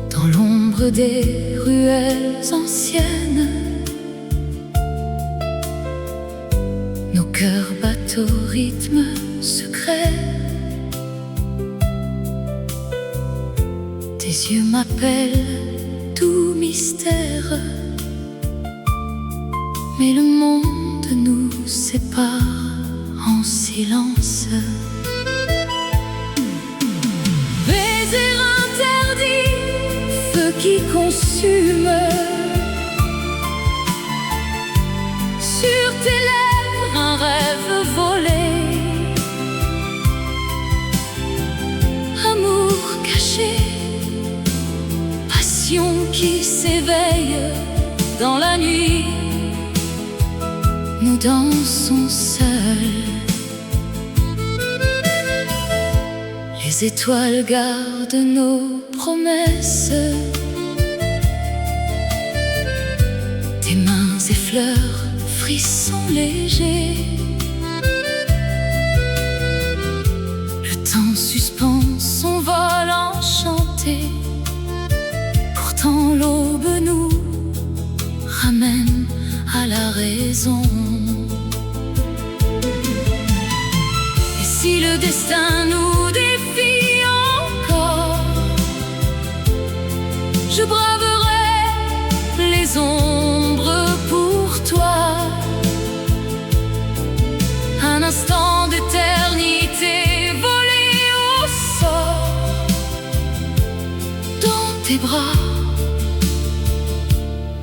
Dans l'ombre des ruelles anciennes, nos cœurs battent au rythme secret. Tes yeux m'appellent, tout mystère, mais le monde nous sépare en silence. Baiser interdit, feu qui consume. Sur tes lèvres un rêve volé, amour caché, passion qui s'éveille dans la nuit. Nous dansons seuls. Les étoiles gardent nos promesses. Tes mains effleurent, frissons légers. Le temps suspend son vol enchanté. Pourtant l'aube nous ramène à la raison. Et si le destin nous défie encore, je braverai les ombres pour toi. Un instant d'éternité volé au sort dans tes bras.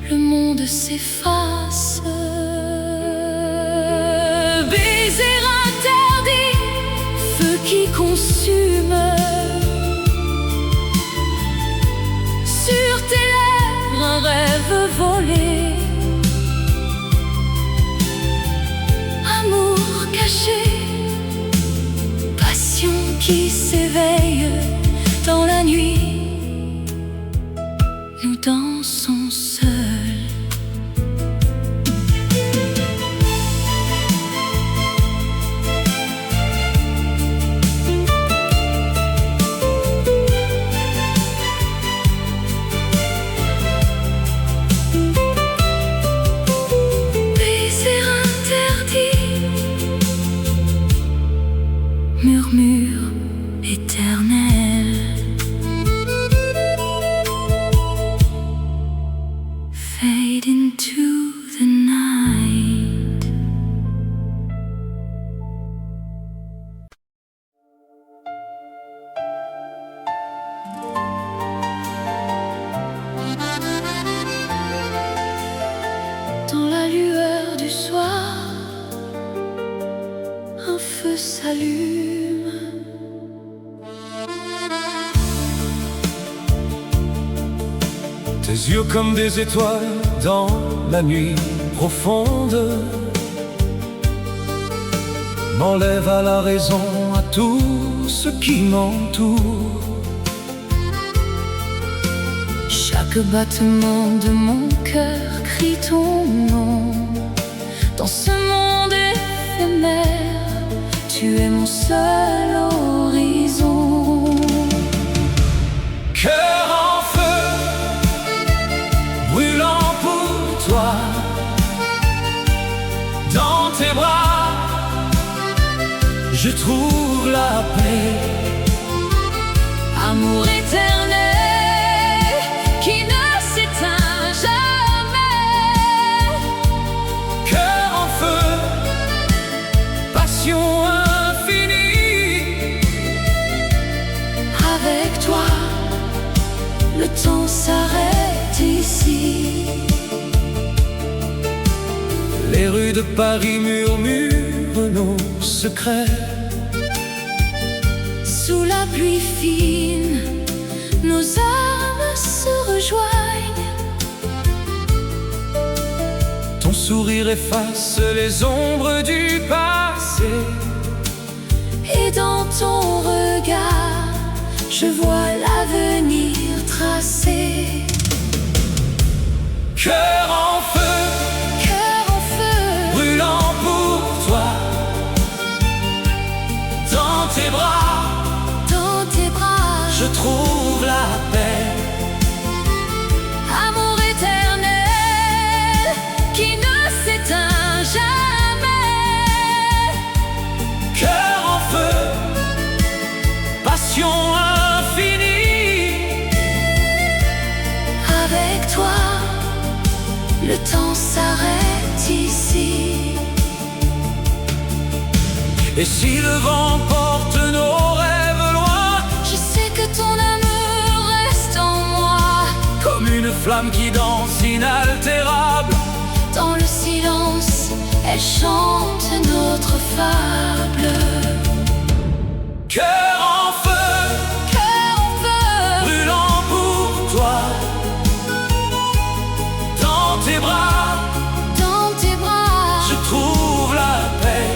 Le monde s'efface. Baiser interdit, feu qui consume. Sur tes lèvres un rêve volé, amour caché, passion qui s'éveille dans la nuit. Nous dansons seuls. Murmure éternel, fade into the night. Dans la lueur du soir, un feu s'allume. Tes yeux comme des étoiles dans la nuit profonde m'enlèvent à la raison, à tout ce qui m'entoure. Chaque battement de mon cœur crie ton nom. Dans ce monde éphémère, tu es mon seul horizon. Cœur en feu, brûlant pour toi, dans tes bras, je trouve la paix. Amour éternel qui ne s'éteint jamais. Cœur en feu, passion infinie. Avec toi, le temps s'arrête ici. Les rues de Paris murmurent nos secrets. Sous la pluie fine, nos âmes se rejoignent. Ton sourire efface les ombres du passé. Et dans ton regard, je vois l'avenir tracé. Cœur en feu, Cœur en feu, brûlant pour toi, dans tes bras, je trouve la paix. Amour éternel qui ne s'éteint jamais. Cœur en feu, passion infinie. Avec toi, le temps s'arrête ici. Et si le vent porte nos rêves loin, Je sais que ton amour reste en moi. comme une flamme qui danse inaltérable. Dans le silence, elle chante notre fable. Cœur en feu, Cœur en feu, brûlant pour toi. Dans tes bras, je trouve la paix.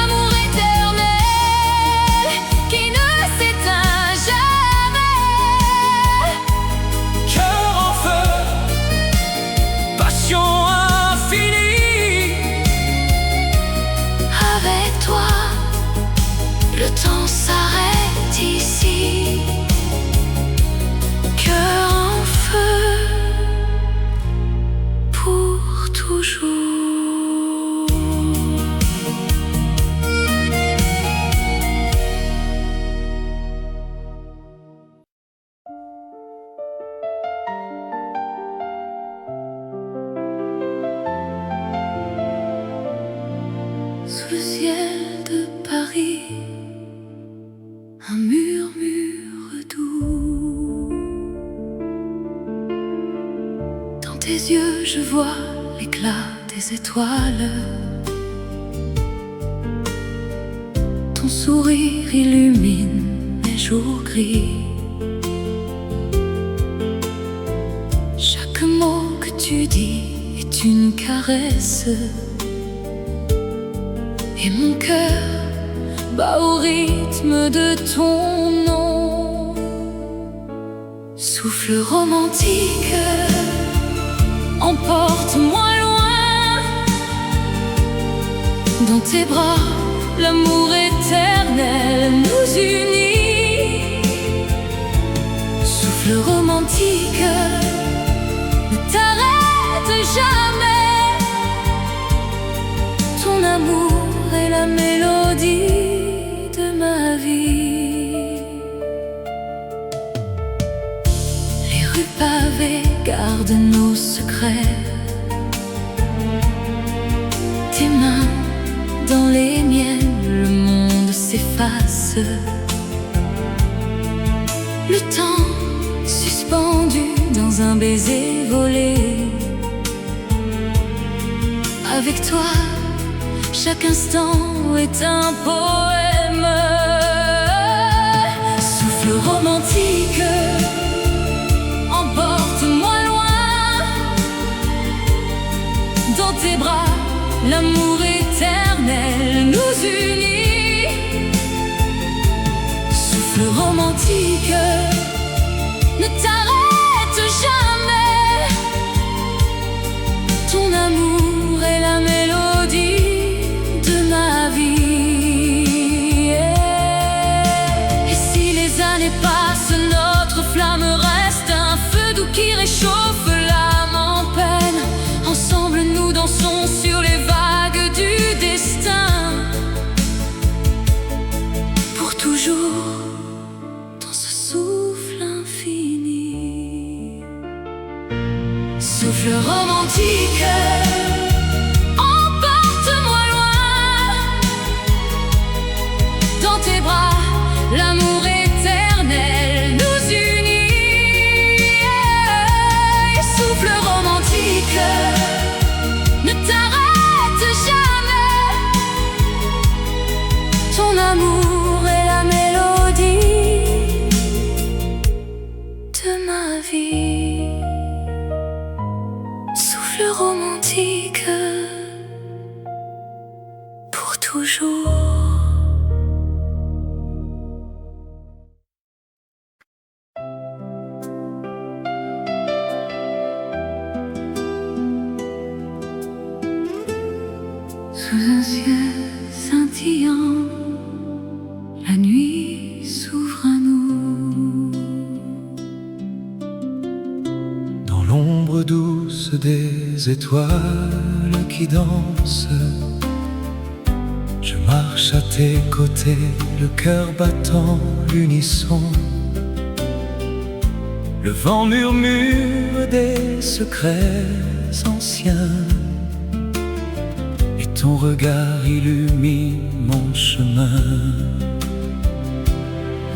amour éternel qui ne s'éteint jamais. Cœur en feu, passion infinie. Avec toi, le temps s'arrête ici. Cœur en feu, pour toujours. Sous le ciel de Paris, un murmure doux. Dans tes yeux, je vois l'éclat des étoiles. Ton sourire illumine mes jours gris. Chaque mot que tu dis est une caresse. Et mon cœur bat au rythme de ton nom. Souffle romantique, emporte-moi loin. Dans tes bras, l'amour éternel nous unit. Souffle romantique, ne t'arrête jamais. Ton amour est la mélodie de ma vie. Les rues pavées gardent nos secrets. Tes mains dans les miennes, le monde s'efface. Le temps suspendu dans un baiser volé. Avec toi, chaque instant est un poème. Souffle romantique, emporte-moi loin. Dans tes bras, l'amour éternel nous unit. Souffle romantique, ne t'arrête jamais. Ton amour est la mélodie de ma vie. Et si les années passent, notre flamme reste un feu doux qui réchauffe l'âme en peine. Ensemble nous dansons sur les vagues du destin. Pour toujours, dans ce souffle infini. Souffle romantique, emporte-moi loin. Dans tes bras, l'amour éternel nous unit. Souffle romantique, ne t'arrête jamais. Ton amour est la mélodie de ma vie. Souffle romantique. des étoiles qui dansent. Je marche à tes côtés, le cœur battant l'unisson. Le vent murmure des secrets anciens, et ton regard illumine mon chemin.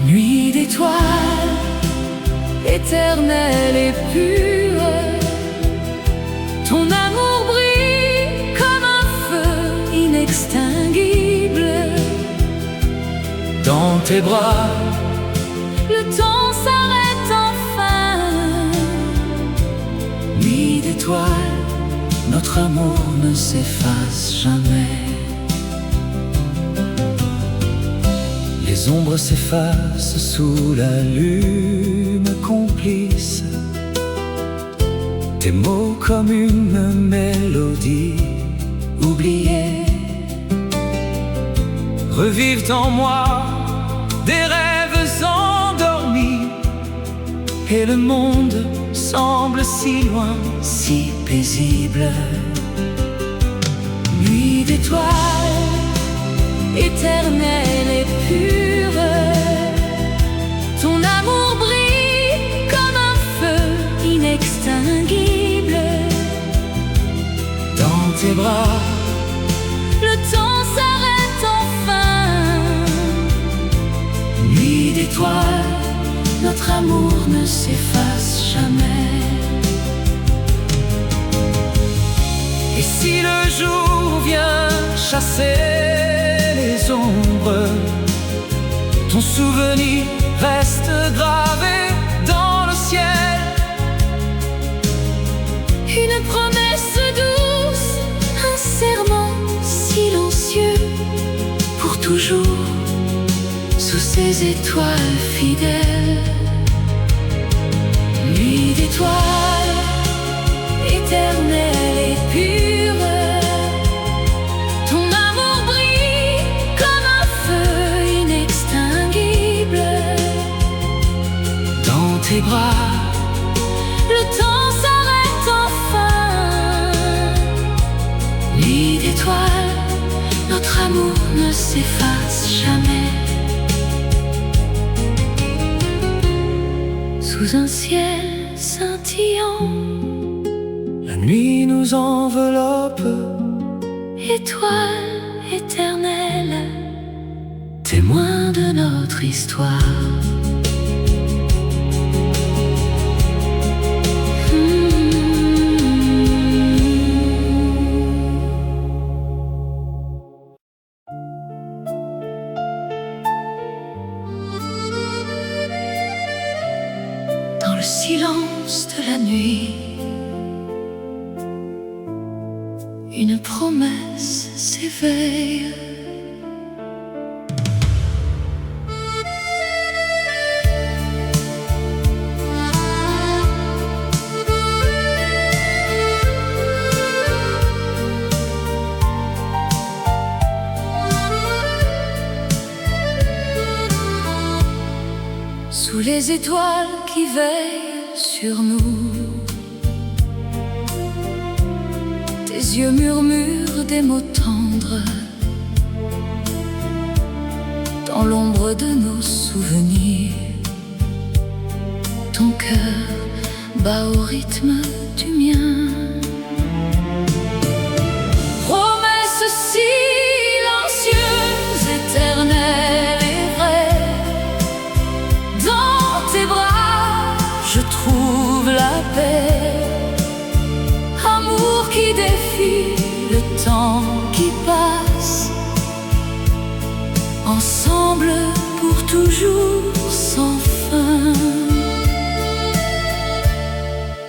Nuit d'étoiles, éternelle et pure, ton amour brille comme un feu inextinguible. Dans tes bras, le temps s'arrête enfin. Nuit d'étoiles, notre amour ne s'efface jamais. Les ombres s'effacent sous la lune complice. Tes mots comme une mélodie oubliée revivent en moi des rêves endormis, et le monde semble si loin, si paisible. Nuit d'étoiles, éternelle et pure, ton amour brille comme un feu inextinguible. Dans tes bras, le temps s'arrête enfin. nuit d'étoiles, notre amour ne s'efface jamais. et si le jour vient chasser les ombres, ton souvenir reste gravé dans le ciel. Une promesse douce, un serment silencieux, pour toujours, sous ces étoiles fidèles. Nuit d'étoiles, éternelle et pure, ton amour brille comme un feu inextinguible. Dans tes bras, le temps s'arrête enfin. Nuit d'étoiles, notre amour ne s'efface jamais. Sous un ciel scintillant, la nuit nous enveloppe, étoile éternelle, témoin de notre histoire. Dans le silence de la nuit, une promesse s'éveille. Sous les étoiles qui veillent sur nous, tes yeux murmurent des mots tendres. Dans l'ombre de nos souvenirs, ton cœur bat au rythme du mien. Promesse silencieuse, éternelle et vraie, dans tes bras je trouve la paix. Amour qui défie le temps qui passe, ensemble pour toujours sans fin.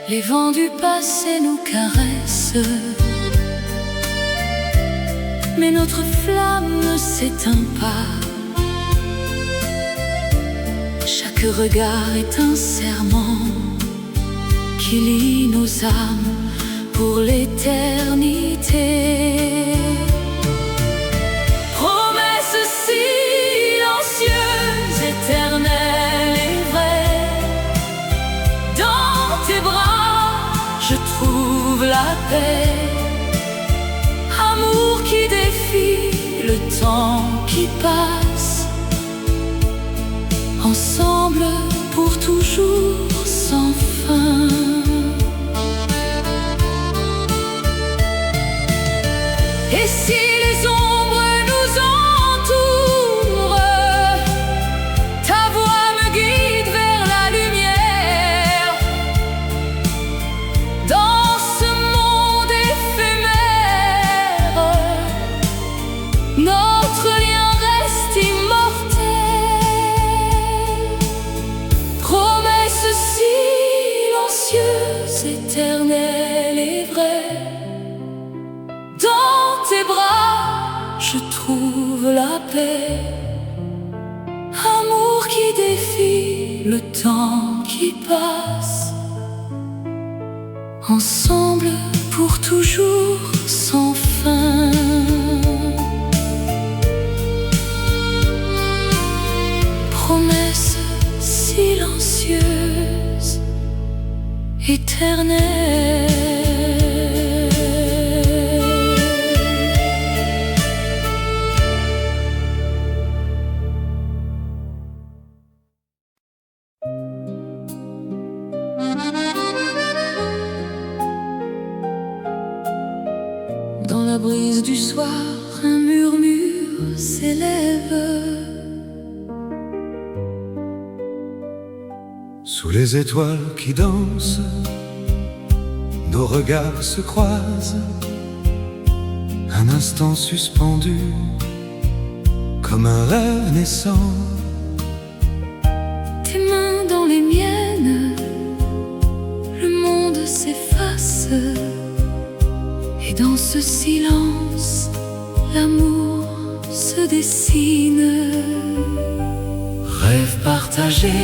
Les vents du passé nous caressent, mais notre flamme ne s'éteint pas. Chaque regard est un serment qui lie nos âmes pour l'éternité. Promesse silencieuse, éternelle et vraie, dans tes bras je trouve la paix. Amour qui défie le temps qui passe. Ensemble pour toujours sans fin. Et si les ombres nous entourent, ta voix me guide vers la lumière. Dans ce monde éphémère, notre lien reste immortel. Promesse silencieuse, éternelle et vraie. Dans tes bras, je trouve la paix. Amour qui défie le temps qui passe. Ensemble pour toujours sans fin. Promesse silencieuse, éternelle. Dans la brise du soir, un murmure s'élève. Sous les étoiles qui dansent, nos regards se croisent. Un instant suspendu, comme un rêve naissant. Tes mains dans les miennes, le monde s'efface. Et dans ce silence, l'amour se dessine. Rêve partagé,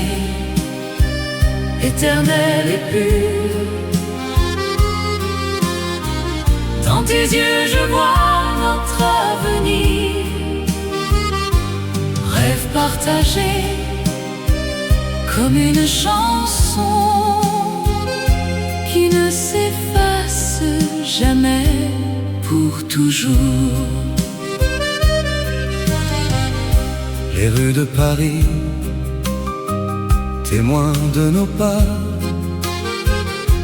éternel et pur. Dans tes yeux je vois notre avenir. Rêve partagé, comme une chanson qui ne s'efface jamais, pour toujours. Les rues de Paris, témoins de nos pas.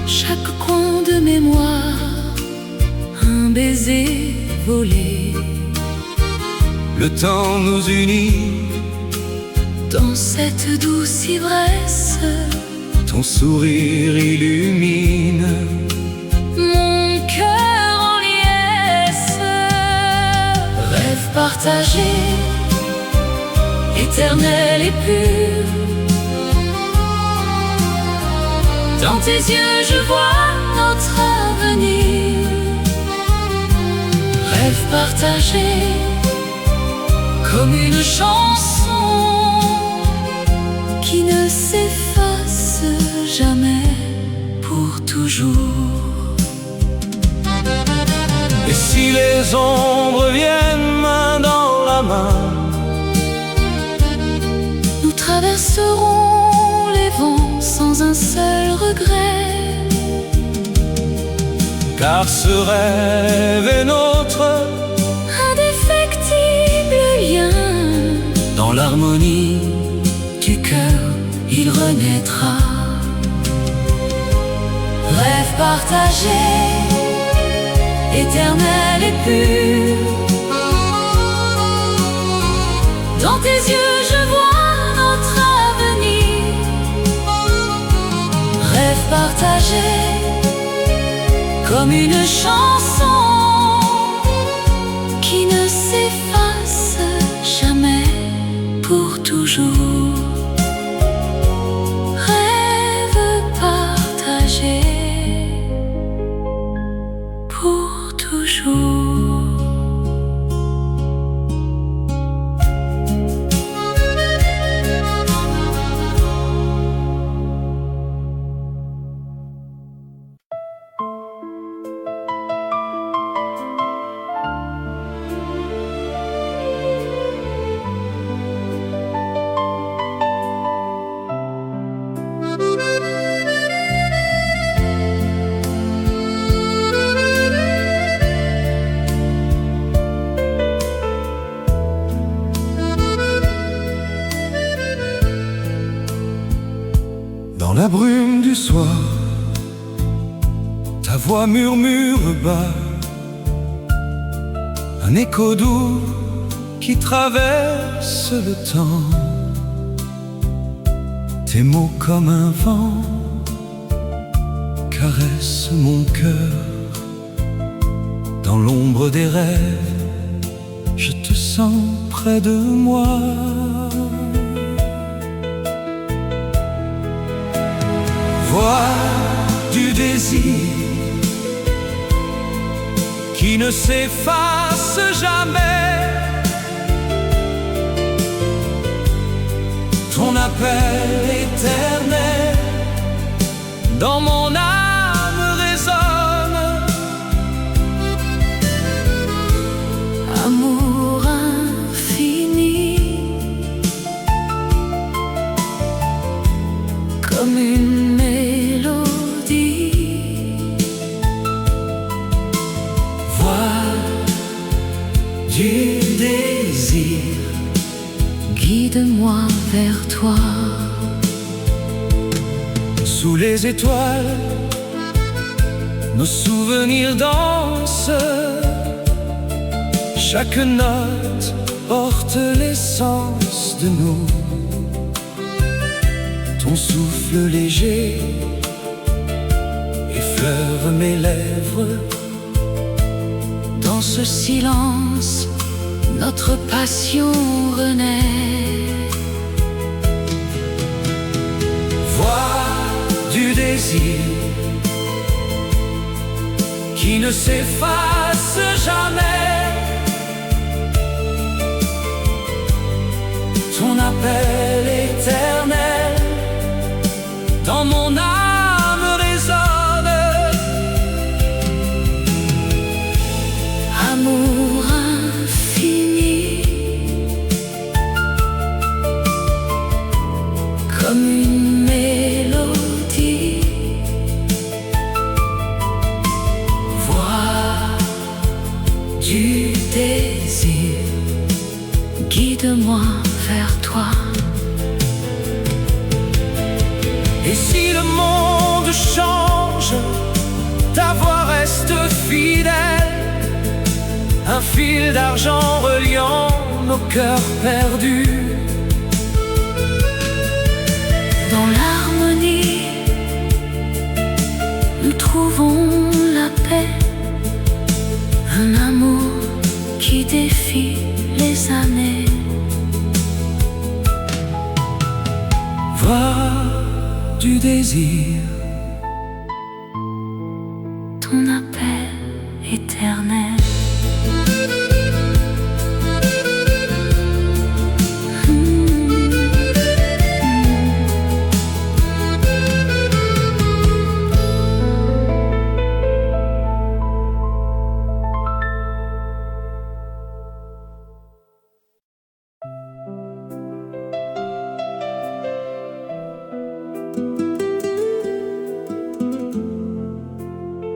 Chaque coin de mémoire, un baiser volé. Le temps nous unit. Dans cette douce ivresse, ton sourire illumine mon cœur en liesse. Rêve partagé, éternel et pur. Dans tes yeux je vois notre avenir. Rêve partagé, comme une chanson qui ne s'efface jamais, pour toujours. Et si les ombres viennent main dans la main, nous traverserons les vents sans un seul regret. car ce rêve est notre Indéfectible lien. dans l'harmonie Du cœur il renaîtra. Rêve partagé, éternel et pur. Dans tes yeux je vois notre avenir. Rêve partagé, comme une chanson qui ne s'efface jamais, pour toujours. Rêve partagé, pour toujours. la brume du soir, ta voix murmure bas, un écho doux qui traverse le temps. Tes mots comme un vent caressent mon cœur. Dans l'ombre des rêves, je te sens près de moi. Voix du désir qui ne s'efface jamais, ton appel éternel dans mon âme résonne. Amour infini, comme une mélodie. Voix du désir, guide-moi vers toi. Sous les étoiles, nos souvenirs dansent. Chaque note porte l'essence de nous. Ton souffle léger effleure mes lèvres. Dans ce silence, notre passion renaît. Voix du désir qui ne s'efface jamais, ton appel éternel dans mon âme résonne. Amour infini, comme une mélodie. Voix Du désir, guide-moi vers toi. Et si le monde change, ta voix reste fidèle, un fil d'argent reliant nos cœurs perdus. Dans l'harmonie, nous trouvons la paix, un amour qui défie les années. Voix du désir, ton appel éternel.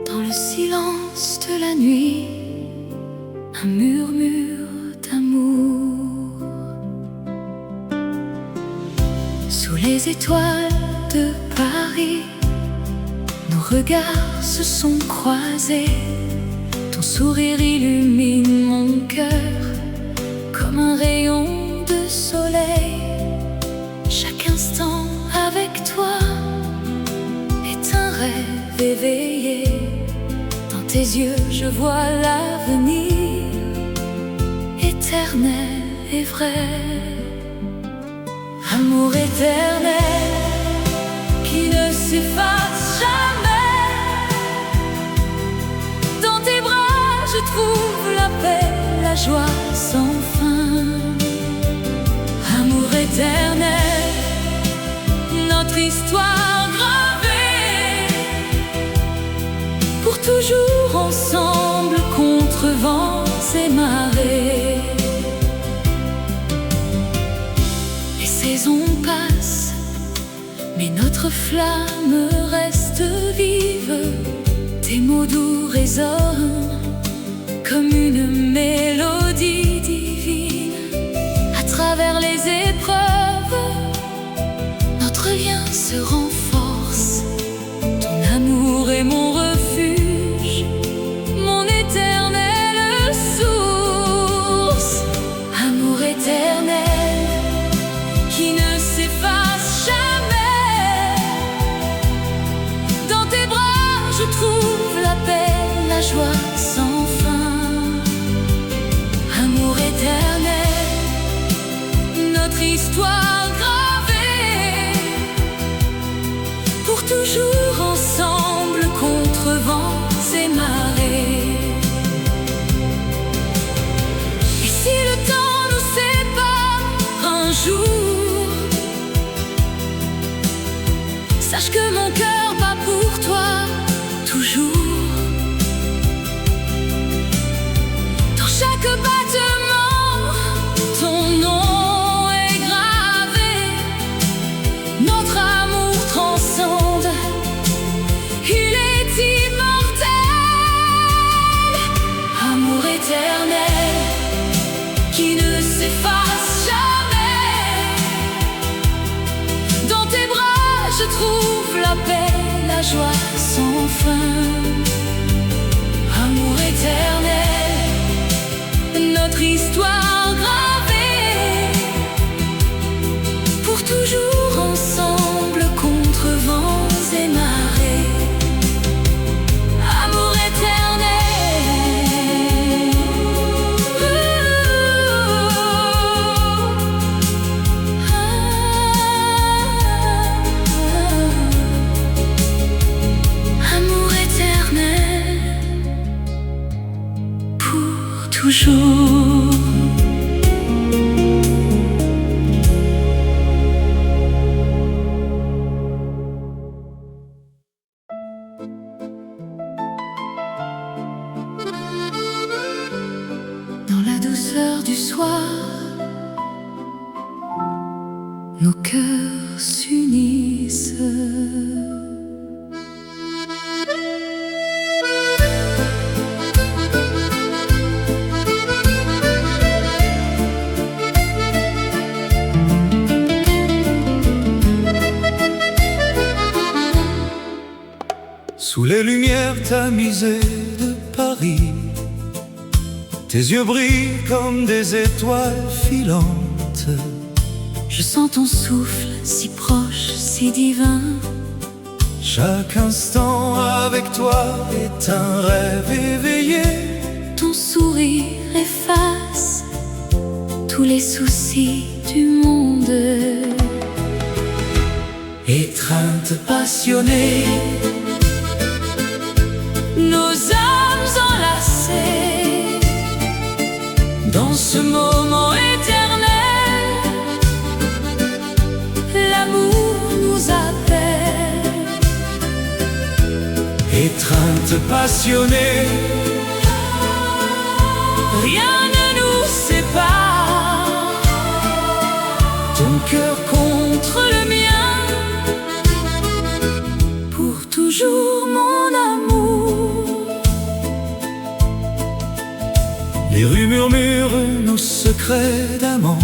Dans le silence de la nuit, un murmure d'amour. Sous les étoiles de Paris, nos regards se sont croisés. Ton sourire illumine mon cœur comme un rayon de soleil. Chaque instant avec toi est un rêve éveillé. Dans tes yeux je vois l'avenir éternel et vrai. Amour éternel qui ne s'efface jamais. Dans tes bras je trouve la paix, la joie sans fin. Amour éternel, notre histoire gravée, pour toujours ensemble contre vents et marées. Les saisons passent, mais notre flamme reste vive. Tes mots doux résonnent comme une mélodie divine. À travers les épreuves, notre lien se renforce. Sache que mon cœur bat pour toi toujours. Dans chaque battement, ton nom est gravé. Notre amour transcende, il est immortel. Amour éternel qui ne s'efface jamais. Dans tes bras je trouve la paix, la joie sans fin. Amour éternel, notre histoire gravée, pour toujours ensemble contre vents et marées. Amour éternel, amour éternel, pour toujours. Dans la douceur du soir, nos cœurs s'unissent. Sous les lumières tamisées de Paris, tes yeux brillent comme des étoiles filantes. Je sens ton souffle si proche, si divin. Chaque instant avec toi est un rêve éveillé. Ton sourire efface tous les soucis du monde. Étreinte passionnée, Nos âmes enlacées, dans ce moment éternel, l'amour nous appelle. étreinte passionnée, Rien ne nous sépare, ton cœur contre le mien, pour toujours mon amour. Les rues murmurent nos secrets d'amant.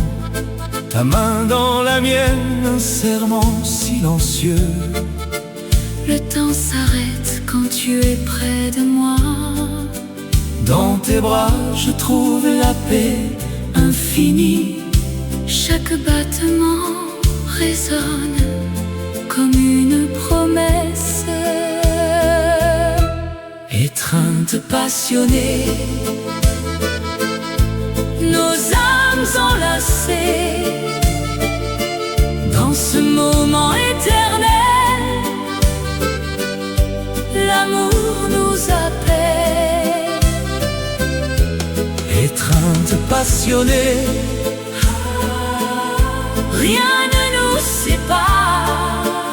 Ta main dans la mienne, un serment silencieux. Le temps s'arrête quand tu es près de moi. Dans tes bras, je trouve la paix infinie. Chaque battement résonne comme une promesse. Étreinte passionnée, Nos âmes enlacées, dans ce moment éternel, l'amour nous appelle. étreinte passionnée, Rien ne nous sépare,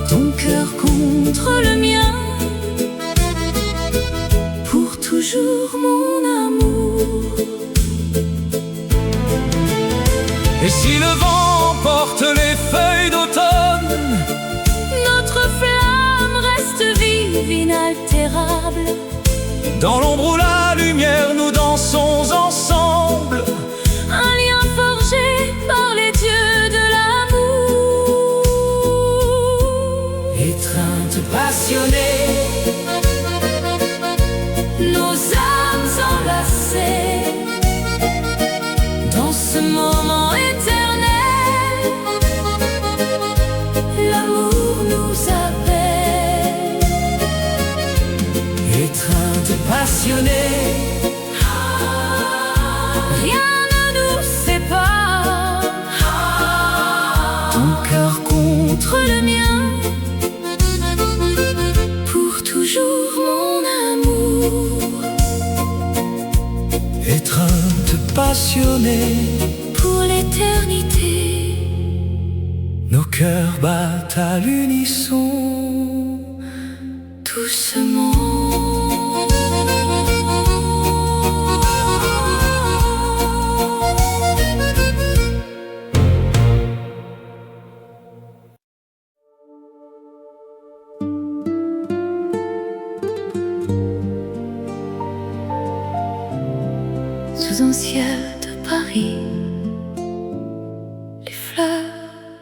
ton cœur contre le mien, pour toujours mon amour. Et si le vent porte les feuilles d'automne, Notre flamme reste vive, inaltérable. dans l'ombre ou la lumière, nous dansons ensemble. Un lien forgé par les dieux de l'amour. Étreinte passionnée, Nos âmes enlacées, dans ce moment éternel, l'amour nous appelle. étreinte passionnée, Rien ne nous sépare, ton cœur contre le mien, pour toujours mon amour. étreinte passionnée, Pour l'éternité, nos cœurs battent à l'unisson, doucement. Sous un ciel de Paris, les fleurs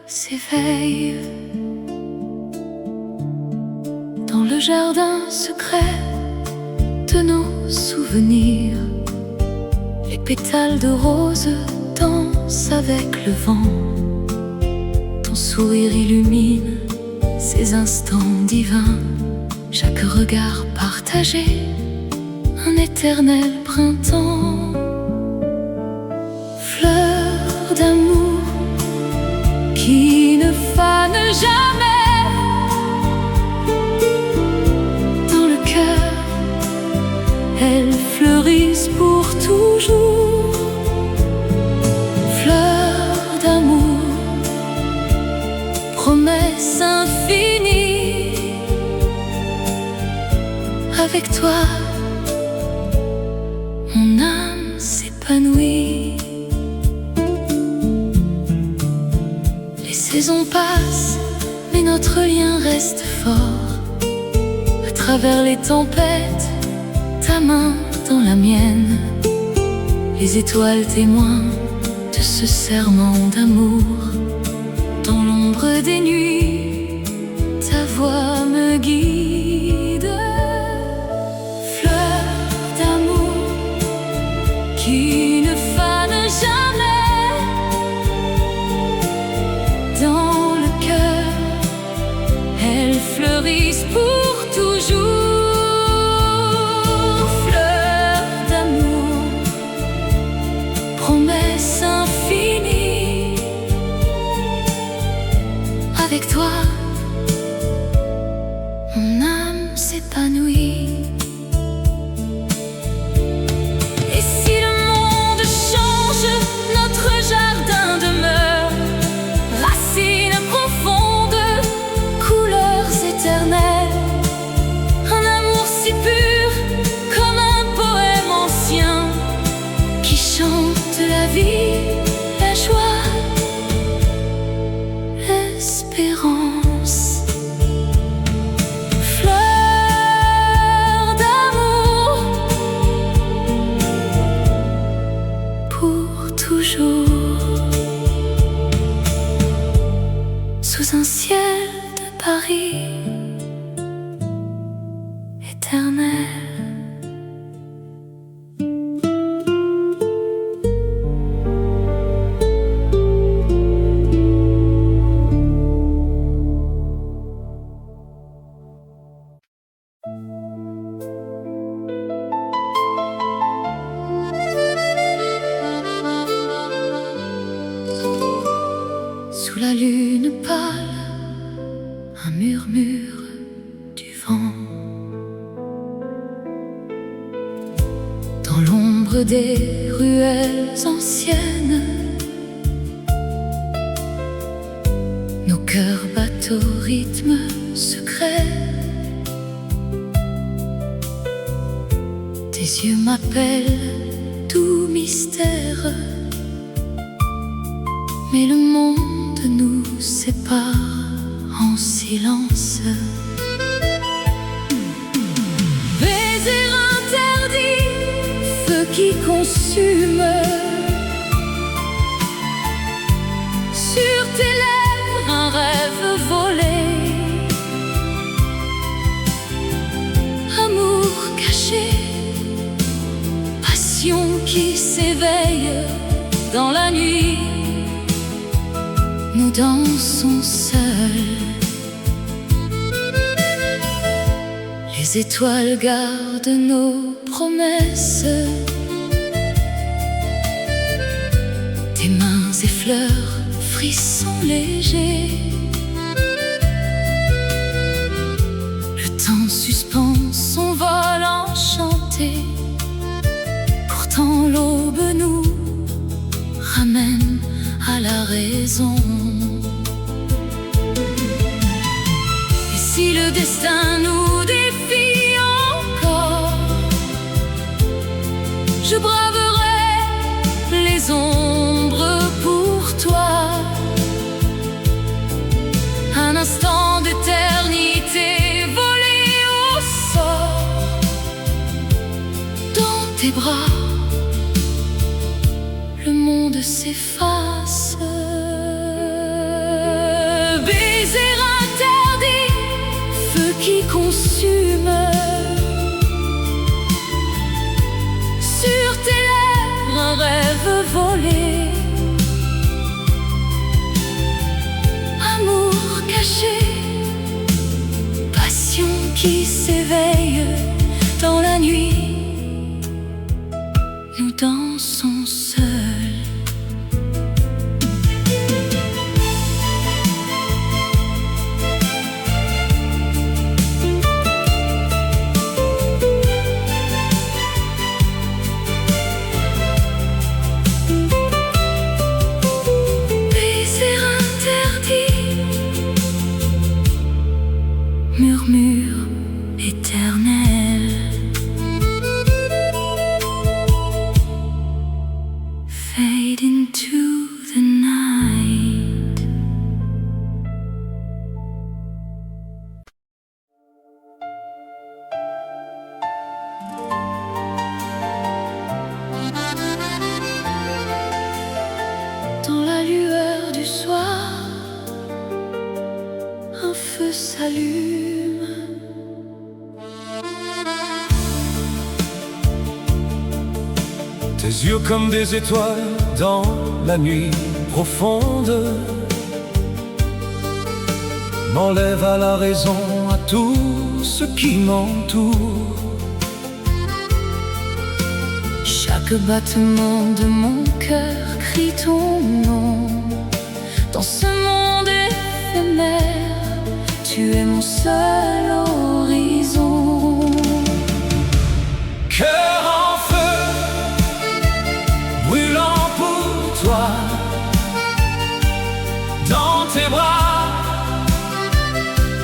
s'éveillent. Dans le jardin secret de nos souvenirs, les pétales de rose dansent avec le vent. Ton sourire illumine ces instants divins. Chaque regard partagé, un éternel printemps. Fleurs d'amour qui ne fanent jamais. Dans le cœur, elles fleurissent pour toujours. Fleurs d'amour, promesse infinie. Avec toi, mon âme s'épanouit. Les saisons passent, mais notre lien reste fort. À travers les tempêtes, ta main dans la mienne. Les étoiles témoins de ce serment d'amour. Dans l'ombre des nuits, ta voix me guide. Fleurs d'amour qui ne fanent jamais. Dans le cœur, elles fleurissent pour toujours. Fleurs d'amour, promesse infinie. Avec toi, mon âme s'épanouit. Et si le monde change, notre jardin demeure. Racines profondes, couleurs éternelles. Un amour si pur, comme un poème ancien, qui chante la vie, la joie, l'espérance. Fleurs d'amour pour toujours. Sous un ciel de Paris éternel. Sous la lune pâle, un murmure du vent. Dans l'ombre des ruelles anciennes, nos cœurs battent au rythme secret. Tes yeux m'appellent, doux mystère. Mais le monde nous sépare en silence. Baiser interdit, feu qui consume. Sur tes lèvres, un rêve volé. Amour caché, passion qui s'éveille dans la nuit. Nous dansons seuls. Les étoiles gardent nos promesses. Tes mains effleurent, frissons légers. Le temps suspend son vol enchanté. Pourtant l'aube nous ramène à la raison. destin nous défie encore. Je braverai les ombres pour toi. Un instant d'éternité volé au sort. Dans tes bras, le monde s'efface. Baiser interdit, feu qui consume. Sur tes lèvres, un rêve volé. Amour caché, passion qui s'éveille dans la nuit. Nous dansons seuls. Baiser interdit, murmure éternel. Fade into the night. Dans la lueur du soir, un feu s'allume. Tes yeux comme des étoiles dans la nuit profonde m'enlèvent à la raison, à tout ce qui m'entoure. Chaque battement de mon cœur crie ton nom. Dans ce monde éphémère, tu es mon seul horizon. Cœur en feu, brûlant pour toi. Dans tes bras,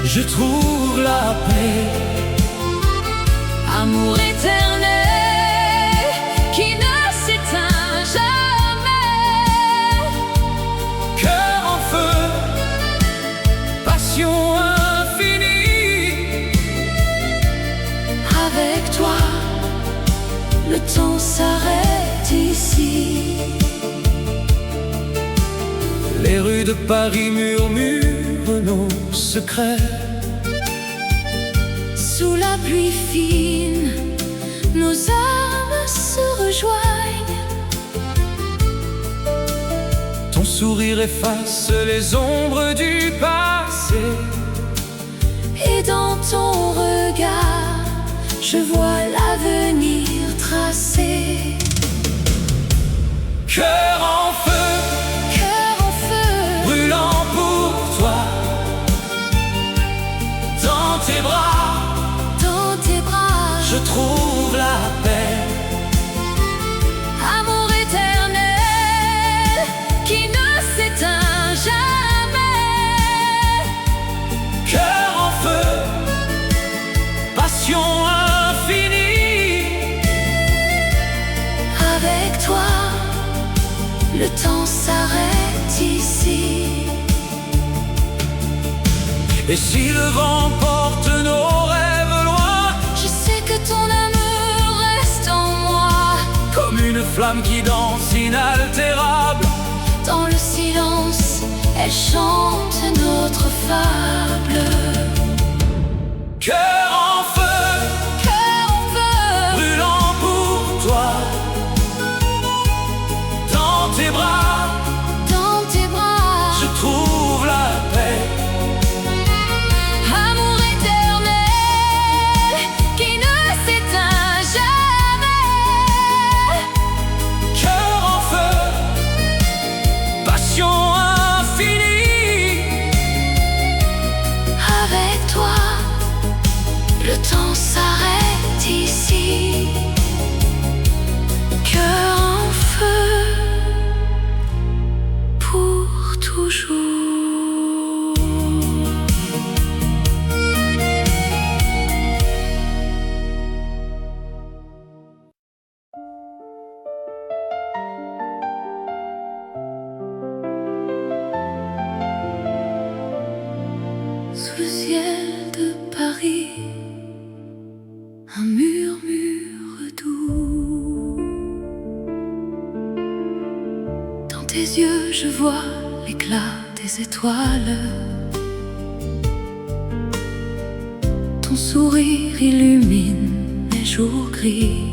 je trouve la paix. Amour éternel qui ne s'éteint jamais. Cœur en feu, passion infinie. Avec toi, le temps s'arrête ici. Les rues de Paris murmurent nos secrets. Sous la pluie fine, nos âmes se rejoignent. Ton sourire efface les ombres du passé. Et dans ton regard, je vois l'avenir tracé. Cœur en feu, Cœur en feu, brûlant pour toi. Dans tes bras, je trouve la paix. amour éternel qui ne s'éteint jamais. Cœur en feu, passion infinie. Avec toi, le temps s'arrête ici. Et si le vent porte nos rêves loin, Je sais que ton amour reste en moi. comme une flamme qui danse inaltérable. Dans le silence, elle chante notre fable. Cœur en feu, Cœur en feu, brûlant pour toi. Dans tes bras, je trouve la paix. Amour éternel qui ne s'éteint jamais. Cœur en feu, passion infinie. Avec toi, vois l'éclat des étoiles. Ton sourire illumine les jours gris.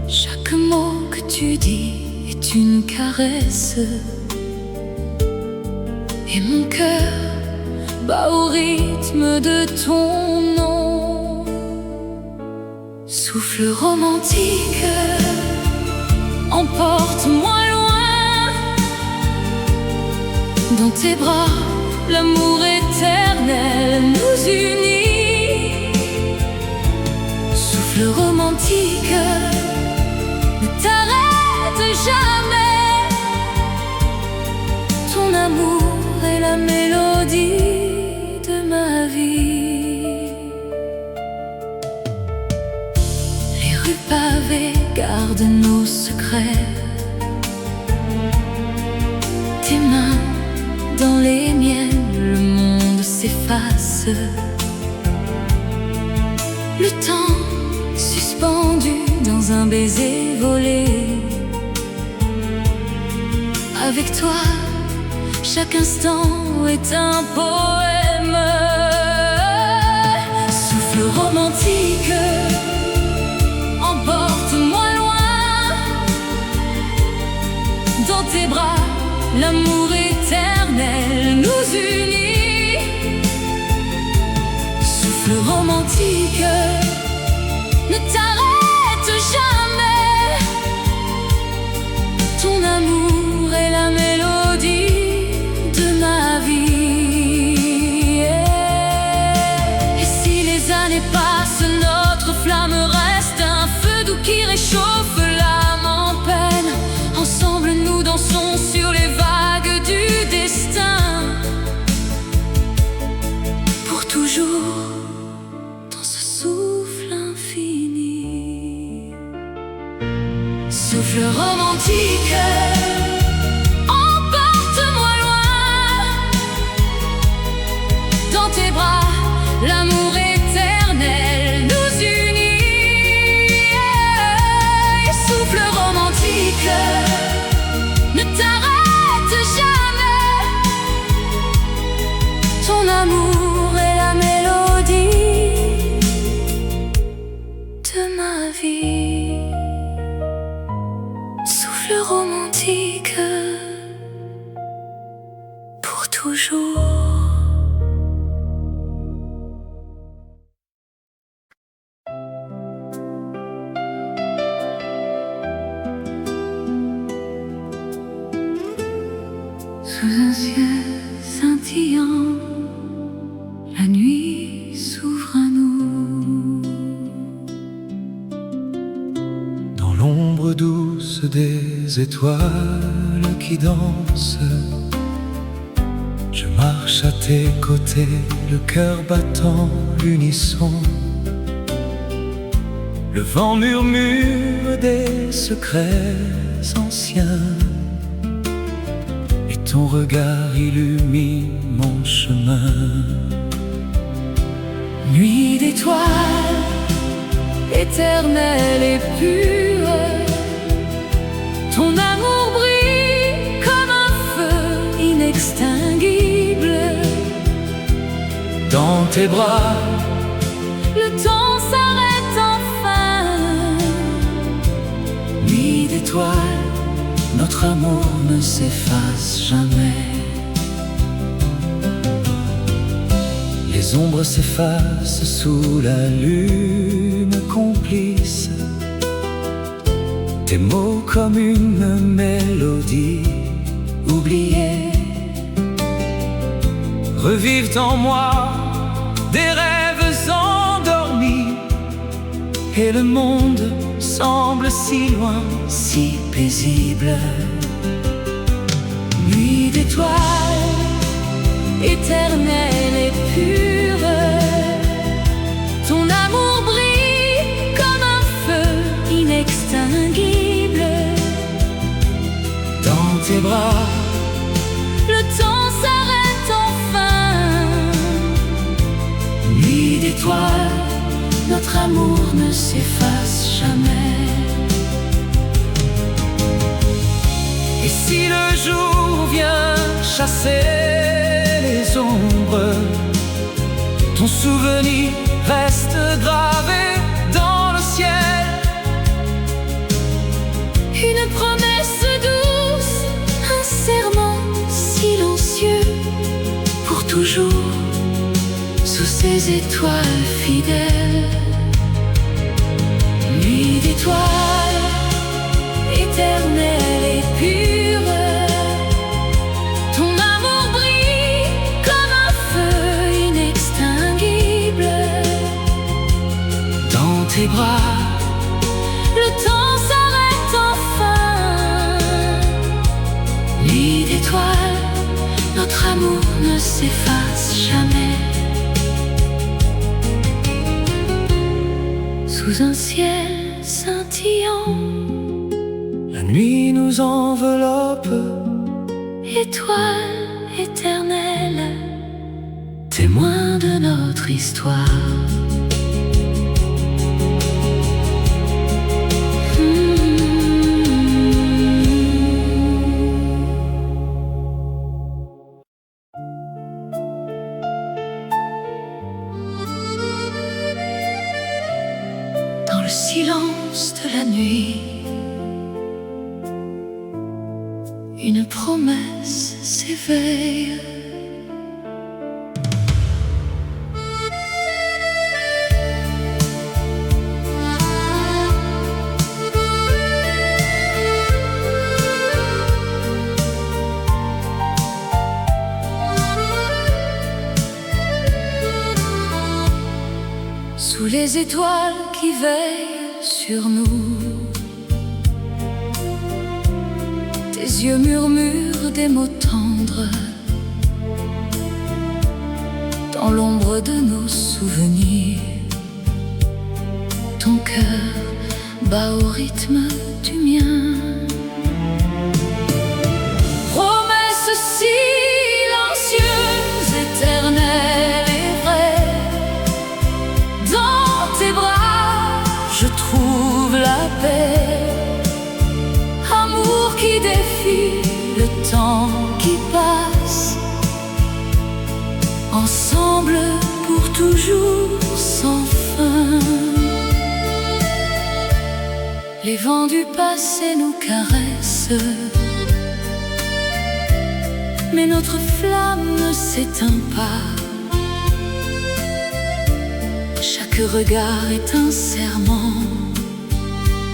Chaque mot que tu dis est une caresse, et mon cœur bat au rythme de ton nom. Souffle romantique, emporte-moi loin. Dans tes bras, l'amour éternel nous unit. Souffle romantique, ne t'arrête jamais. Ton amour est la mélodie de ma vie. Les rues pavées gardent nos secrets. Tes mains dans les miennes, le monde s'efface. Le temps suspendu dans un baiser volé. Avec toi, chaque instant est un poème. Souffle romantique, emporte-moi loin. Dans tes bras, l'amour éternel nous unit. Souffle romantique, ne t'arrête jamais. Ton amour est la mélodie de ma vie. Et si les années passent, notre flamme reste un feu doux qui réchauffe l'âme en peine. Ensemble nous dansons sur les vagues du destin. Pour toujours dans ce souffle infini. Souffle romantique, emporte-moi loin. Dans tes bras, l'amour éternel nous unit. Souffle romantique, ne t'arrête jamais. Ton amour est la mélodie de ma vie. Souffle romantique, pour toujours. Sous un ciel scintillant, la nuit s'ouvre à nous. Dans l'ombre douce des étoiles qui dansent, je marche à tes côtés, le cœur battant l'unisson. Le vent murmure des secrets anciens, et ton regard illumine mon chemin. Nuit d'étoiles, éternelle et pure, ton amour brille comme un feu inextinguible. Dans tes bras, le temps s'arrête enfin. nuit d'étoiles, notre amour ne s'efface jamais. Les ombres s'effacent sous la lune complice. Tes mots comme une mélodie oubliée revivent en moi des rêves endormis. Et le monde semble si loin, si paisible. Nuit d'étoiles, éternelle et pure, ton amour brille comme un feu inextinguible. Dans tes bras, le temps s'arrête enfin. nuit d'étoiles, notre amour ne s'efface jamais. Et si le jour vient chasser les ombres, ton souvenir reste gravé dans le ciel. Une promesse douce, un serment silencieux, pour toujours sous ces étoiles fidèles. Nuit d'étoiles, éternelle et pure, ton amour brille comme un feu inextinguible. Dans tes bras, le temps s'arrête enfin. Nuit d'étoiles, notre amour ne s'efface jamais. Sous un ciel scintillant, la nuit nous enveloppe. étoile éternelle, témoin de notre histoire. Dans le silence de la nuit, une promesse s'éveille. Sous les étoiles qui veillent sur nous, tes yeux murmurent des mots tendres. Dans l'ombre de nos souvenirs, ton cœur bat au rythme du mien. Promesse silencieuse, éternelle et vraie, dans tes bras je trouve la paix. Amour qui défie le temps qui passe, ensemble pour toujours sans fin. Les vents du passé nous caressent, mais notre flamme ne s'éteint pas. Chaque regard est un serment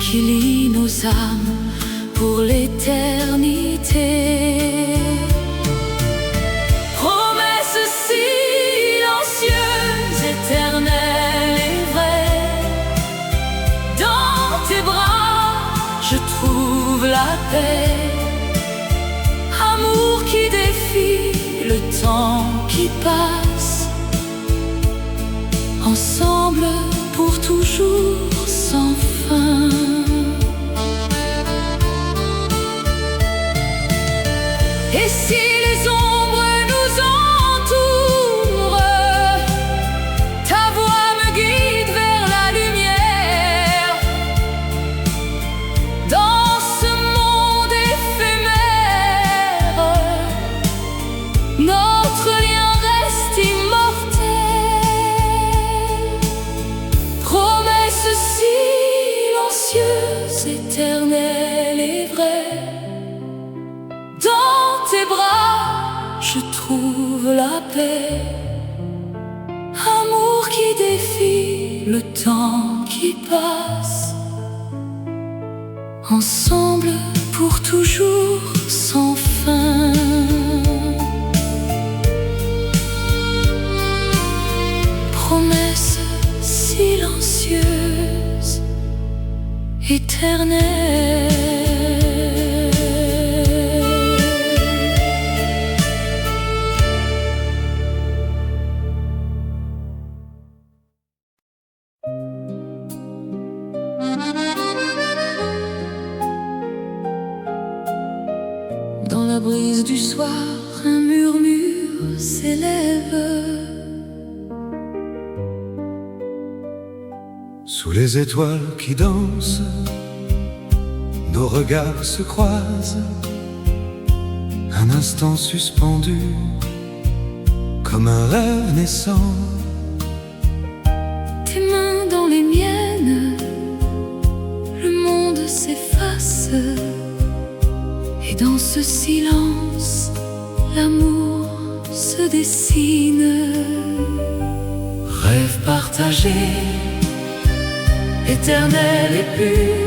qui lie nos âmes pour l'éternité. Promesse silencieuse, éternelle et vraie, dans tes bras je trouve la paix. Amour qui défie le temps qui passe, ensemble pour toujours sans fin. Et si les ombres nous entourent, ta voix me guide vers la lumière. Dans ce monde éphémère, notre lien reste immortel. Promesse silencieuse, éternelle et vraie, dans tes bras je trouve la paix. Amour qui défie le temps qui passe, ensemble pour toujours sans fin. Promesse silencieuse, éternelle. Dans la brise du soir, un murmure s'élève. Sous les étoiles qui dansent, nos regards se croisent. un instant suspendu, comme un rêve naissant. Tes mains dans les miennes, le monde s'efface, et dans ce silence, l'amour se dessine. Rêve partagé, éternel et pur,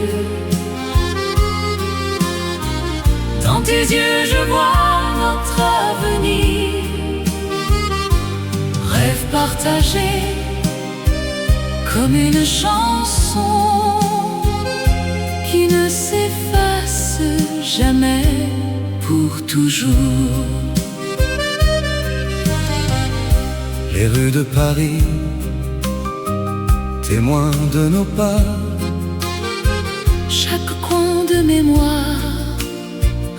dans tes yeux je vois notre avenir. Rêve partagé, comme une chanson qui ne s'efface jamais, pour toujours. Les rues de Paris, témoins de nos pas, chaque coin de mémoire,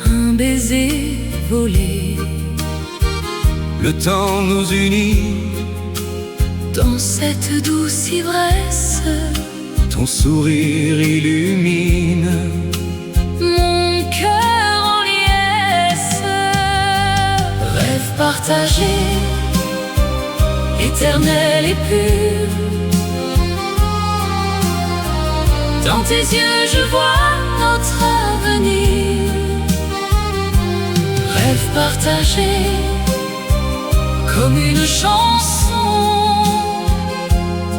un baiser volé. Le temps nous unit, dans cette douce ivresse, ton sourire illumine mon cœur en liesse. Rêve partagé, éternel et pur, dans tes yeux je vois notre avenir. rêve partagé, comme une chanson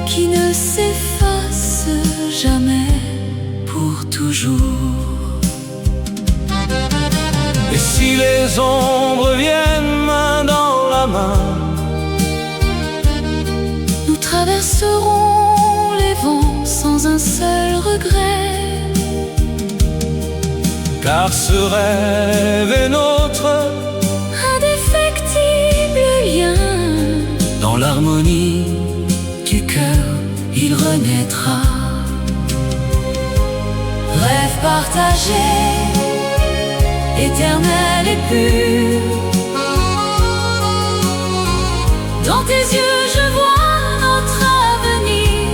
qui ne s'efface jamais, pour toujours. Et si les ombres viennent main dans la main, nous traverserons les vents sans un seul regret. car ce rêve est notre Indéfectible lien, dans l'harmonie du cœur, il renaîtra. rêve partagé, éternel et pur, dans tes yeux je vois notre avenir.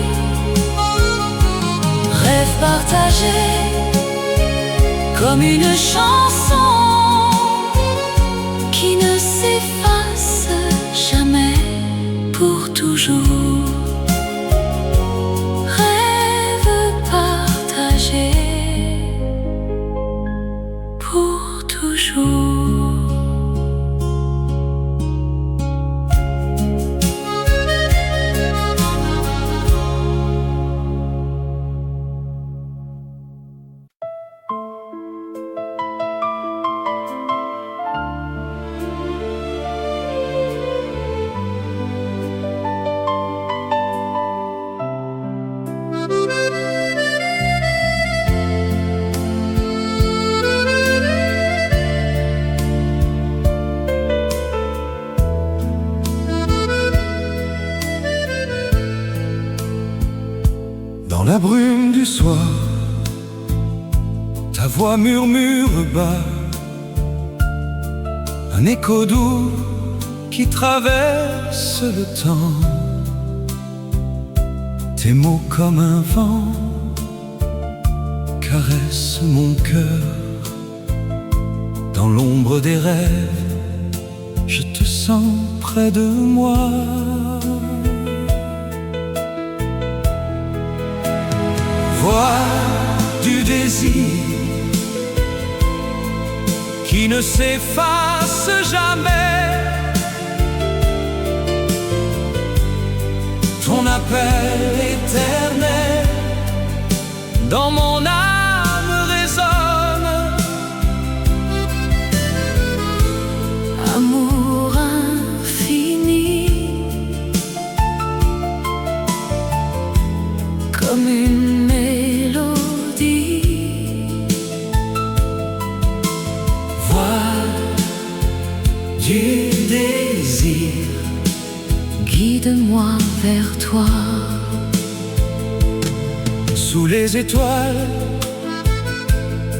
Rêve partagé, comme une chanson qui ne s'efface jamais, pour toujours. Rêve partagé, pour toujours. Dans la brume du soir, ta voix murmure bas, un écho doux qui traverse le temps. Tes mots comme un vent caressent mon cœur. Dans l'ombre des rêves, je te sens près de moi. Voix du désir qui ne s'efface jamais, ton appel éternel dans mon âme résonne. Amour infini, comme une mélodie. Voix du désir, guide-moi vers toi. sous les étoiles,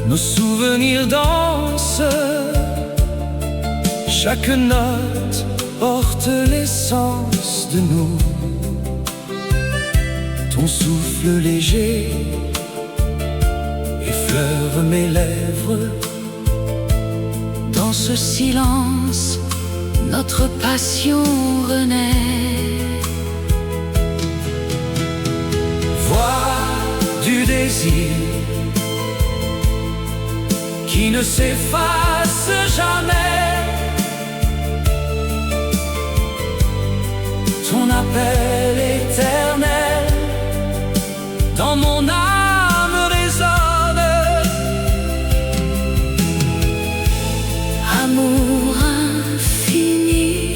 nos souvenirs dansent. Chaque note porte l'essence de nous. Ton souffle léger effleure mes lèvres dans dans ce silence, notre passion renaît. Voix du désir qui ne s'efface jamais, ton appel éternel dans mon âme résonne. Amour infini,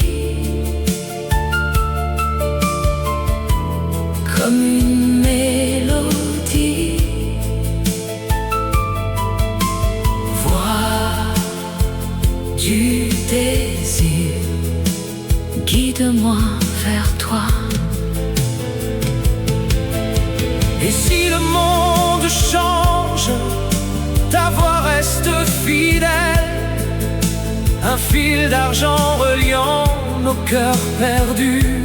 comme une mélodie. Voix du désir, guide-moi vers toi. Et si le monde change, ta voix reste fidèle, un fil d'argent reliant nos cœurs perdus.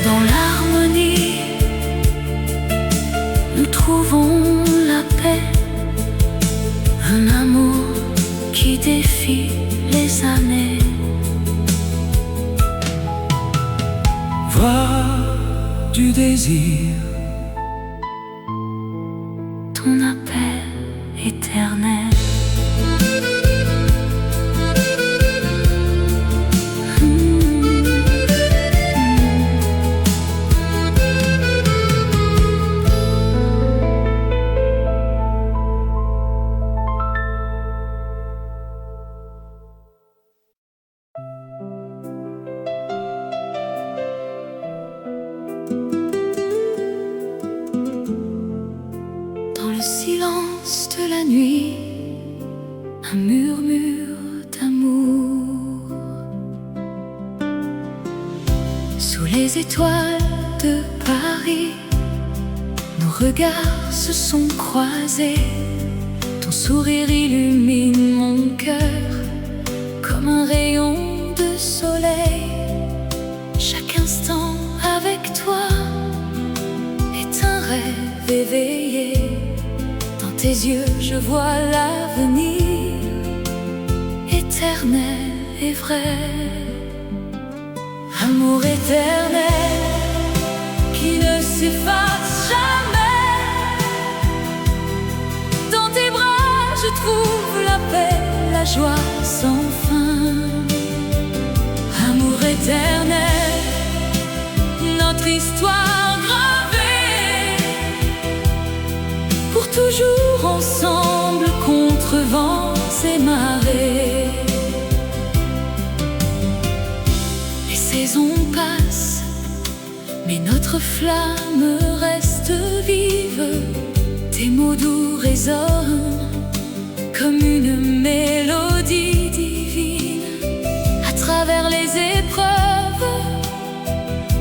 Dans l'harmonie, nous trouvons la paix, un amour qui défie les années. Voix du désir, ton appel éternel. Dans le silence de la nuit, un murmure d'amour. Sous les étoiles de Paris, nos regards se sont croisés. Ton sourire illumine mon cœur comme un rayon de soleil. Chaque instant avec toi est un rêve éveillé. Dans tes yeux je vois l'avenir éternel et vrai. Amour éternel qui ne s'efface jamais. Dans tes bras je trouve la paix, la joie sans fin. Amour éternel, notre histoire gravée, pour toujours ensemble contre vents et marées. Les saisons passent, mais notre flamme reste vive. Tes mots doux résonnent comme une mélodie divine. À travers les épreuves,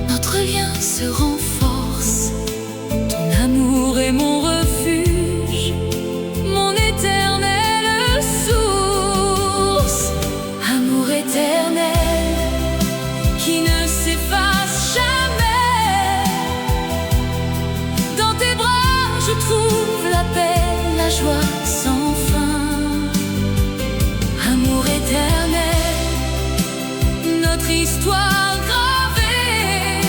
notre lien se renforce. Ton amour est mon refuge, mon éternelle source. Amour éternel qui ne s'efface jamais. Dans tes bras je trouve la paix, la joie sans fin. Amour éternel, notre histoire gravée,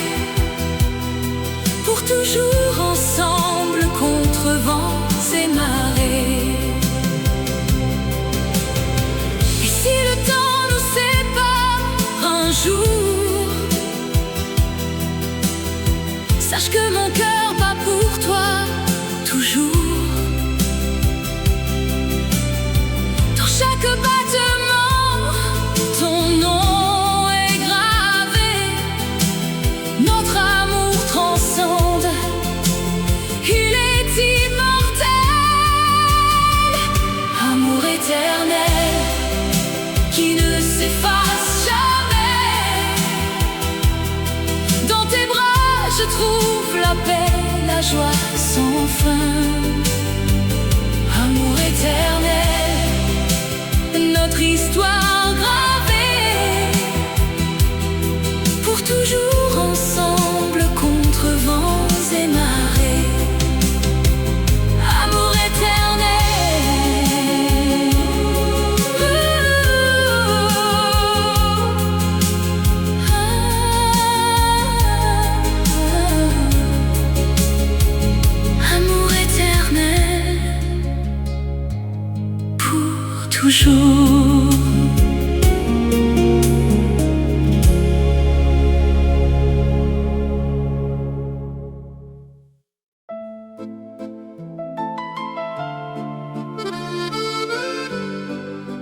pour toujours ensemble contre vents et marées. Et si le temps nous sépare un jour, sache que mon cœur bat pour toi toujours. Dans chaque battement, ton nom est gravé. Notre amour transcende, il est immortel. Amour éternel qui ne s'efface jamais. Dans tes bras je trouve la paix, la joie sans fin. Amour éternel, notre histoire gravée, pour toujours ensemble contre vents et marées. Amour éternel. toujours.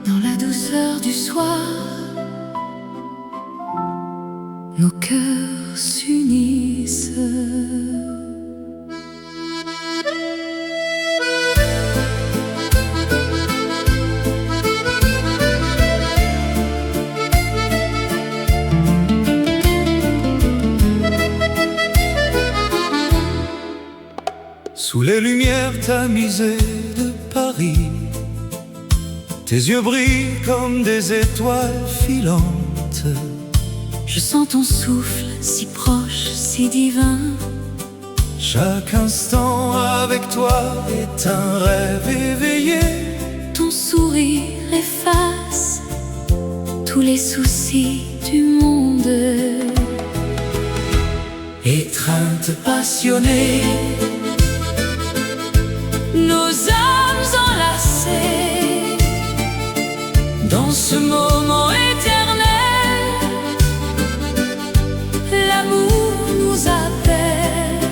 Dans la douceur du soir, nos cœurs s'unissent. Sous les lumières tamisées de Paris, tes yeux brillent comme des étoiles filantes. Je sens ton souffle si proche, si divin. Chaque instant avec toi est un rêve éveillé. Ton sourire efface tous les soucis du monde. Étreinte passionnée, nos âmes enlacées dans ce moment éternel. L'amour nous appelle.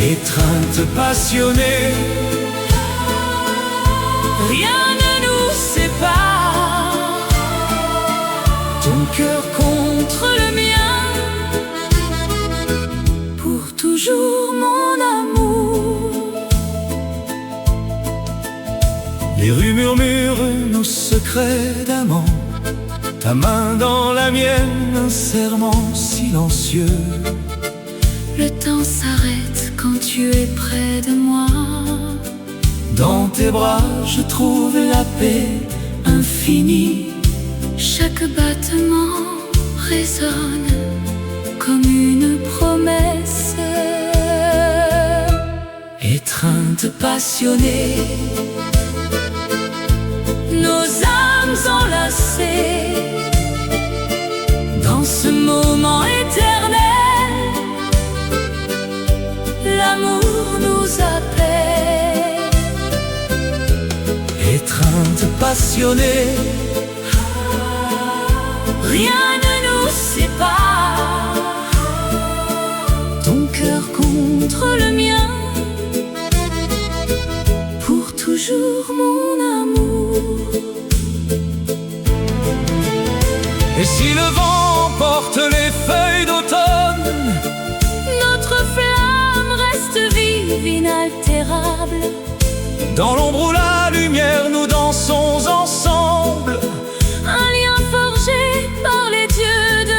étreinte passionnée, Rien ne nous sépare. ton cœur Contre le mien, pour toujours mon amour. Les rues murmurent nos secrets d'amant. Ta main dans la mienne, un serment silencieux. Le temps s'arrête quand tu es près de moi. Dans tes bras, je trouve la paix infinie. Chaque battement résonne comme une promesse. Étreinte passionnée, Nos âmes enlacées dans ce moment éternel. L'amour nous appelle. étreinte passionnée, Rien ne nous sépare. Ton cœur contre le mien, pour toujours mon amour. Et si le vent porte les feuilles d'automne, Notre flamme reste vive, inaltérable. dans l'ombre ou la lumière, nous dansons ensemble. Un lien forgé par les dieux de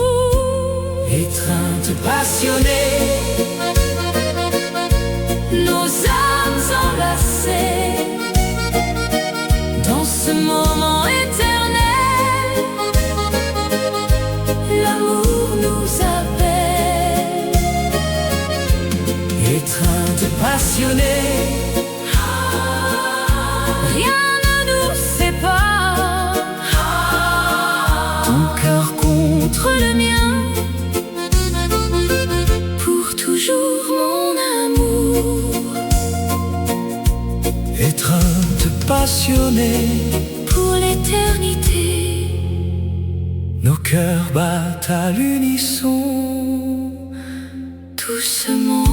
l'amour. Étreinte passionnée, Nos âmes enlacées dans ce moment éternel. L'amour nous appelle. étreinte passionnée, Rien ne nous sépare. ton cœur Contre le mien, pour toujours mon amour. étreinte passionnée, Pour l'éternité, nos cœurs battent à l'unisson. doucement.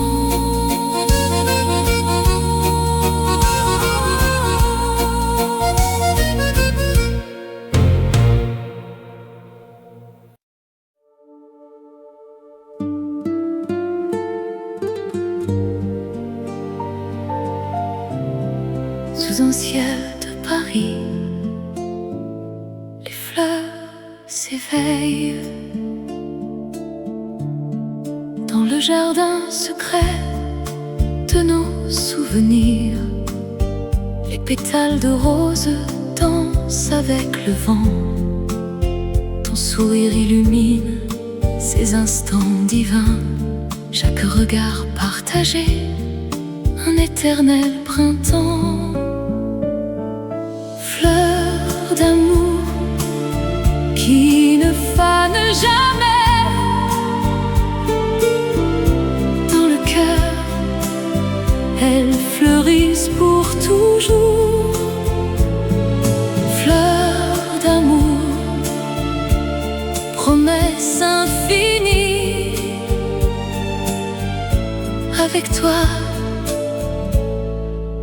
Sous un ciel de Paris, les fleurs s'éveillent. Dans le jardin secret de nos souvenirs, les pétales de rose dansent avec le vent. Ton sourire illumine ces instants divins. Chaque regard partagé, un éternel printemps. Fleur d'amour qui ne fane jamais. Dans le cœur, elle fleurissent pour toujours. Fleurs d'amour, promesse infinie. Avec toi